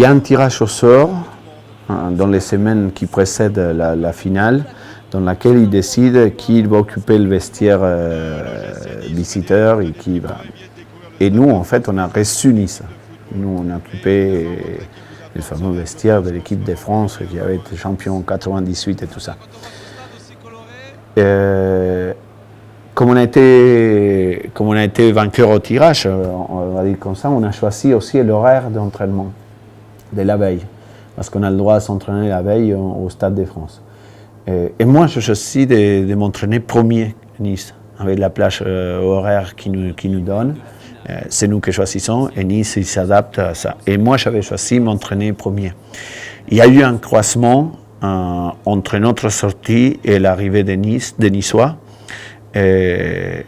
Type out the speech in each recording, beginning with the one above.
Il y a un tirage au sort dans les semaines qui précèdent la finale, dans laquelle il décide qui va occuper le vestiaire visiteur et qui va. Et nous, en fait, on a reçu Nice. Nous, on a occupé le fameux vestiaire de l'équipe de France qui avait été champion en 98 et tout ça. Comme on a été vainqueur au tirage, on va dire comme ça, on a choisi aussi l'horaire d'entraînement de la veille, parce qu'on a le droit de s'entraîner la veille au Stade de France. Et moi, je choisis de m'entraîner premier à Nice, avec la plage horaire qui nous donne. C'est nous qui choisissons, et Nice, il s'adapte à ça. Et moi, j'avais choisi de m'entraîner premier. Il y a eu un croisement entre notre sortie et l'arrivée des Niçois. Ces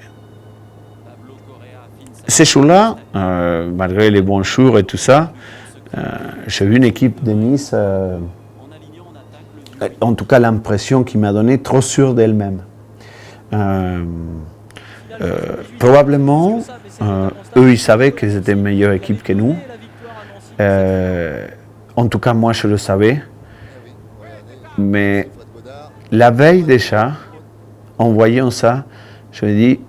jours-là, malgré les bons jours et tout ça, j'ai vu une équipe de Nice, en tout cas l'impression qui m'a donné trop sûre d'elle-même. Probablement, eux, ils savaient qu'ils étaient une meilleure équipe que nous. En tout cas, moi, je le savais. Mais la veille déjà, en voyant ça, je me dis,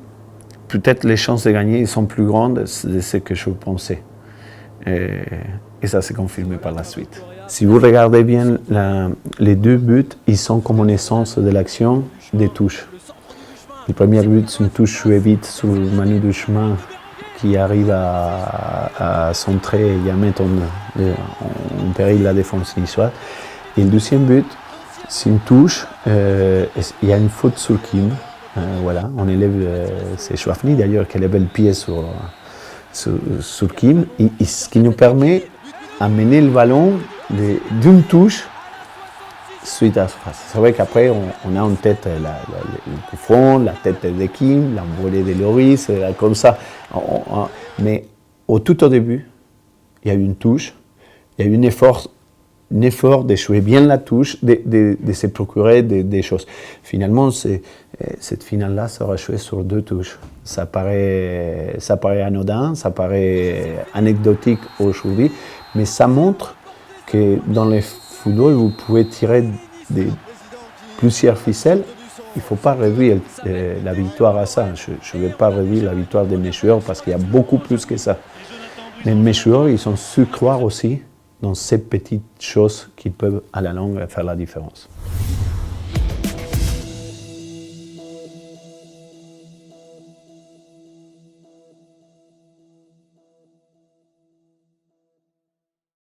peut-être les chances de gagner sont plus grandes de ce que je pensais. Et ça s'est confirmé par la suite. Si vous regardez bien, les deux buts, ils sont comme une essence de l'action des touches. Le premier but, c'est une touche jouée vite sur Manu Duchemin qui arrive à centrer et à mettre en péril la défense niçoise. Et le deuxième but, c'est une touche, il y a une faute sur Kim. Voilà, on élève, c'est Chouafny d'ailleurs qui élève le pied sur Kim, ce qui nous permet d'amener le ballon d'une touche suite à la surface. C'est vrai qu'après, on a en tête le coup franc, la tête de Kim, l'envolée de Loris, comme ça. Mais tout au début, il y a eu une touche, il y a eu un effort de jouer bien la touche, de se procurer des choses. Finalement, cette finale-là sera jouée sur deux touches. Ça paraît anodin, ça paraît anecdotique aujourd'hui, mais ça montre que dans le football, vous pouvez tirer plusieurs ficelles. Il ne faut pas réduire la victoire à ça. Je ne vais pas réduire la victoire de mes joueurs parce qu'il y a beaucoup plus que ça. Mais mes joueurs, ils ont su croire aussi dans ces petites choses qui peuvent, à la longue, faire la différence.